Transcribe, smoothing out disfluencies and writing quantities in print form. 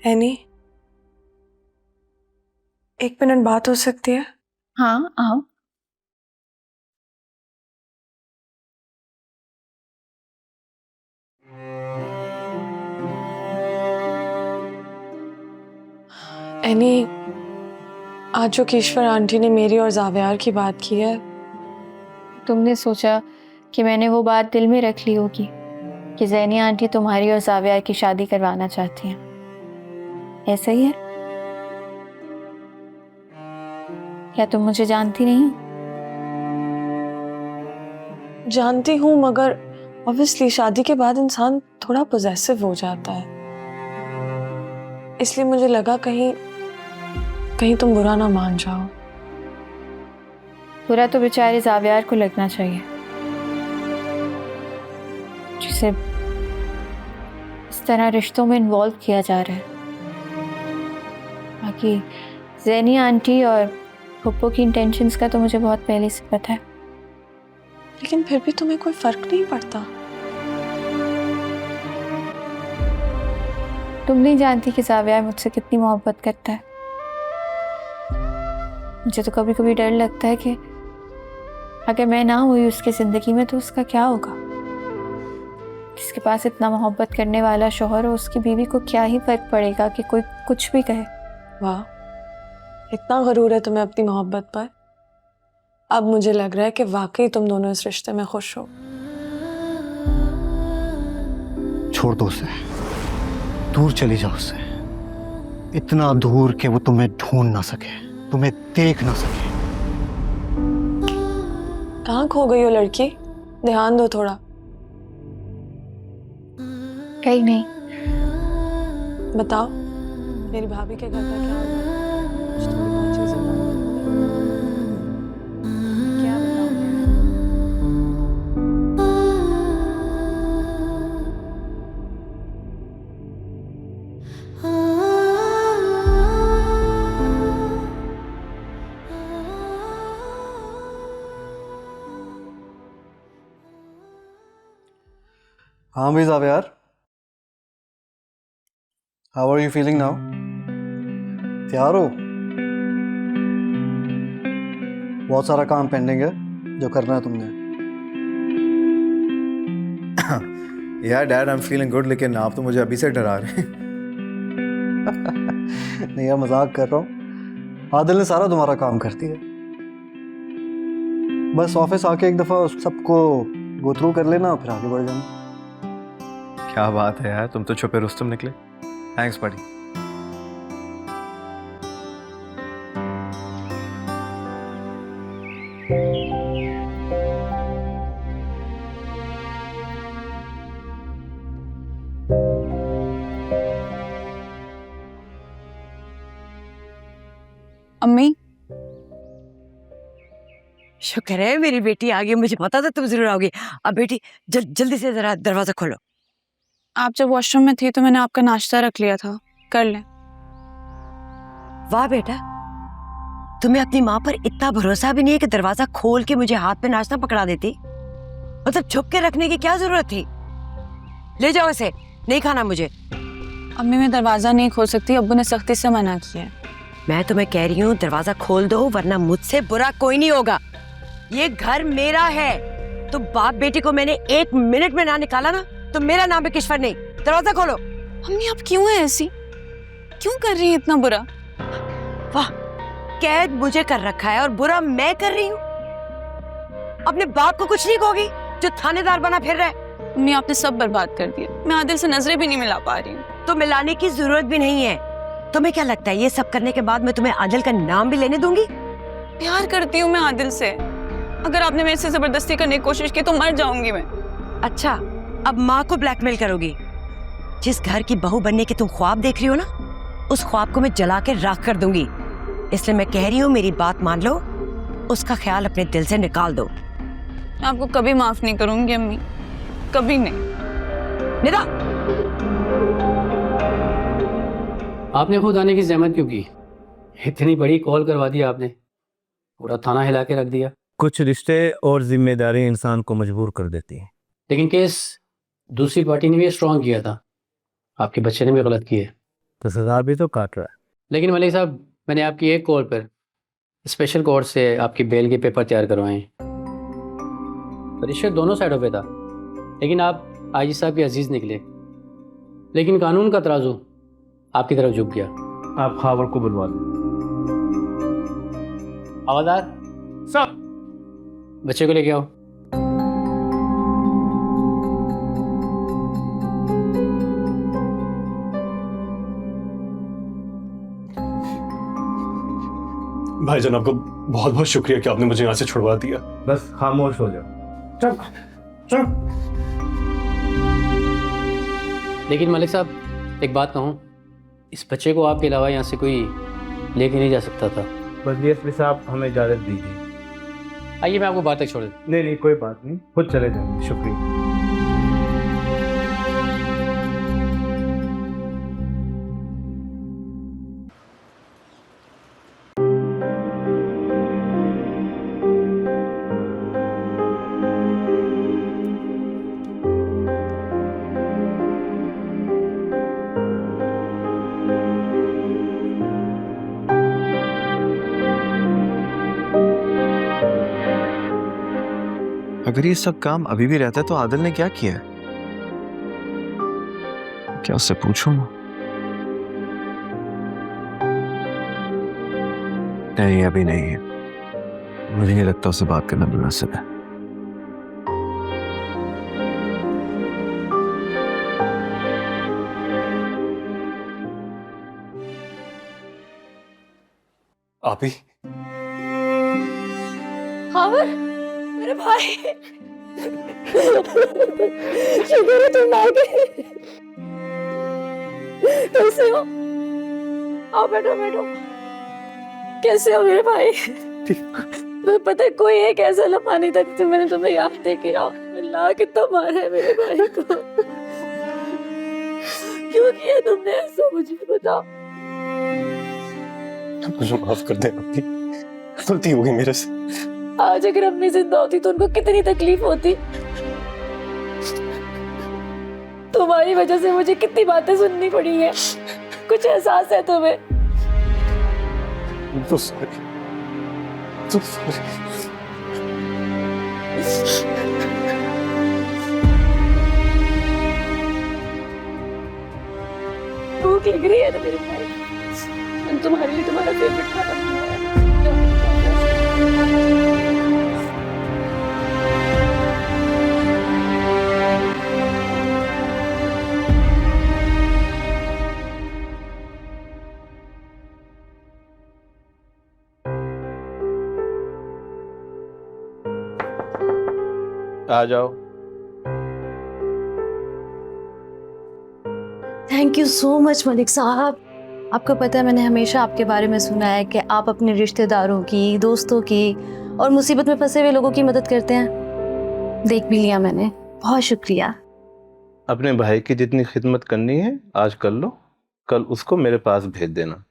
Any, एक minute बात हो सकती है? हाँ आओ। एनी, आज जो किश्वर आंटी ने मेरी और जावियार की बात की है, तुमने सोचा कि मैंने वो बात दिल में रख ली होगी कि ज़ैनी आंटी तुम्हारी और ज़ाविया की शादी करवाना चाहती हैं, ऐसा ही है? या तुम मुझे जानती नहीं हो? जानती हूँ मगर ऑब्वियसली शादी के बाद इंसान थोड़ा पोजेसिव हो जाता है, इसलिए मुझे लगा कहीं कहीं तुम बुरा ना मान जाओ। बुरा तो बेचारे ज़ावियार को लगना चाहिए, जिसे इस तरह रिश्तों में इन्वॉल्व किया जा रहा है। बाकी ज़ैनी आंटी और पप्पो की इंटेंशंस का तो मुझे बहुत पहले से पता है। लेकिन फिर भी तुम्हें कोई फर्क नहीं पड़ता? तुम नहीं जानती कि ज़ावियार मुझसे कितनी मोहब्बत करता है। मुझे तो कभी कभी डर लगता है कि अगर मैं ना हुई उसकी जिंदगी में तो उसका क्या होगा। जिसके पास इतना मोहब्बत करने वाला शौहर हो, उसकी बीवी को क्या ही फर्क पड़ेगा कि कोई कुछ भी कहे। वाह, इतना गरूर है तुम्हें अपनी मोहब्बत पर। अब मुझे लग रहा है कि वाकई तुम दोनों इस रिश्ते में खुश हो। छोड़ दो उसे, दूर चली जाओ उससे, इतना दूर कि वो तुम्हें ढूंढ ना सके, तुम्हें देख ना सके। कहाँ खो गई हो लड़की? ध्यान दो थोड़ा। कहीं नहीं। बताओ, मेरी भाभी के घर का क्या हो गया? कुछ थोड़ी बहुत चीजें क्या बताऊं? हाँ भाई यार, how are you feeling now? तैयार हो? बहुत सारा काम पेंडिंग है जो करना है तुमने। यार dad I am feeling good, लेकिन आप तो मुझे अभी से डरा रहे हैं। नहीं यार, मजाक कर रहा हूँ। आदिल ने सारा तुम्हारा काम कर दिया, बस ऑफिस आके एक दफा सबको गो थ्रू कर लेना, फिर आगे बढ़ जाना। क्या बात है यार, तुम तो छुपे रुस्तम निकले। थैंक्स बड़ी। अम्मी, शुक्र है मेरी बेटी आ गई। मुझे पता था तुम जरूर आओगी। अब बेटी जल्दी से जरा दरवाजा खोलो। आप जब वॉशरूम में थी तो मैंने आपका नाश्ता रख लिया था, कर लें। वाह बेटा, तुम्हें अपनी माँ पर इतना भरोसा भी नहीं है कि दरवाजा खोल के मुझे हाथ पे नाश्ता पकड़ा देती। मतलब छुप के रखने की क्या जरूरत थी? ले जाओ इसे, नहीं खाना मुझे। अम्मी, मैं दरवाजा नहीं खोल सकती, अब्बू ने सख्ती से मना किया है। मैं तुम्हें कह रही हूँ दरवाजा खोल दो, वरना मुझसे बुरा कोई नहीं होगा। ये घर मेरा है। तो बाप बेटी को मैंने 1 मिनट में ना निकाला ना, तो मेरा नाम है किश्वर नहीं। दरवाजा खोलो। अम्मी, आप क्यों है ऐसी? क्यों कर रही है इतना बुरा? वाह, कैद मुझे कर रखा है और बुरा मैं कर रही हूँ। अपने बाप को कुछ नहीं कहोगी जो थानेदार बना फिर रहा है? अम्मी, आपने सब बर्बाद कर दिया। मैं आदिल से नजरें भी नहीं मिला पा रही हूँ। तो मिलाने की जरूरत भी नहीं है। तुम्हें क्या लगता है ये सब करने के बाद मैं तुम्हें आदिल का नाम भी लेने दूंगी? प्यार करती हूँ मैं आदिल से। अगर आपने मेरे से जबरदस्ती करने की कोशिश की तो मर जाऊंगी मैं। अच्छा, अब माँ को ब्लैकमेल करोगी? जिस घर की बहू बनने के तुम ख्वाब देख रही हो ना, उस ख्वाब को मैं जला के राख कर दूंगी। इसलिए मैं कह रही हूँ मेरी बात मान लो, उसका ख्याल अपने दिल से निकाल दो। मैं आपको कभी माफ नहीं करूंगी अम्मी, कभी नहीं। निदा, आपने खुद आने की जहमत क्यों की? इतनी बड़ी कॉल करवा दी आपने, पूरा थाना हिला के रख दिया। कुछ रिश्ते और जिम्मेदारी इंसान को मजबूर कर देती है। लेकिन केस दूसरी पार्टी ने भी स्ट्रॉन्ग किया था, आपके बच्चे ने भी गलत किए। तो सजा भी तो काट रहा है। लेकिन मलिक साहब, मैंने आपकी एक कॉल पर स्पेशल कोर्ट से आपकी बेल के पेपर तैयार करवाए हैं। परिश्रम दोनों साइडों पे था, लेकिन आप आईजी साहब के अजीज़ निकले। लेकिन कानून का तराजू आपकी तरफ झुक गया। आप खावर को बुलवा दो। हवालदार सब बच्चे को लेके आओ। भाईजान, आपका बहुत बहुत शुक्रिया कि आपने मुझे यहाँ से छुड़वा दिया। बस खामोश हो जाओ। चल चल। लेकिन मलिक साहब, एक बात कहूँ, इस बच्चे को आपके अलावा यहाँ से कोई लेके नहीं जा सकता था। बस डीएसपी साहब, हमें इजाज़त दीजिए। आइए मैं आपको बात तक छोड़ देता हूँ। नहीं कोई बात नहीं, खुद चले जाएंगे। शुक्रिया। अगर ये सब काम अभी भी रहता है तो आदिल ने क्या किया है? क्या उससे पूछूं? नहीं, अभी नहीं है। मुझे नहीं लगता उससे बात करना मुनासिब है। आप ही? हावर, मेरे भाई, शुक्र है तुम आ गए। कैसे हो? आओ बैठो बैठो। कैसे हो मेरे भाई? तुम्हें पता है कोई एक ऐसा लम्हा नहीं था जिसमें मैंने तुम्हें याद देखे। अल्लाह कितना मारा है मेरे भाई को। क्यों किया तुमने ऐसा, मुझे बताओ। मुझे माफ कर दे, आपकी गलती हो गई मेरे से। आज अगर अम्मी जिंदा होती तो उनको कितनी तकलीफ होती। तुम्हारी वजह से मुझे कितनी बातें सुननी पड़ी है। कुछ एहसास है तुम्हें? तो सॉरी, तो सॉरी। भूख लग रही है ना मेरे भाई? मैंने तुम्हारे लिए तुम्हारा फेवरेट खाना बनाया है। आ जाओ। Thank you so much Malik साहब। आपको पता है, मैंने हमेशा आपके बारे में सुना है कि आप अपने रिश्तेदारों की, दोस्तों की और मुसीबत में फंसे हुए लोगों की मदद करते हैं। देख भी लिया मैंने। बहुत शुक्रिया। अपने भाई की जितनी खिदमत करनी है आज कर लो, कल उसको मेरे पास भेज देना।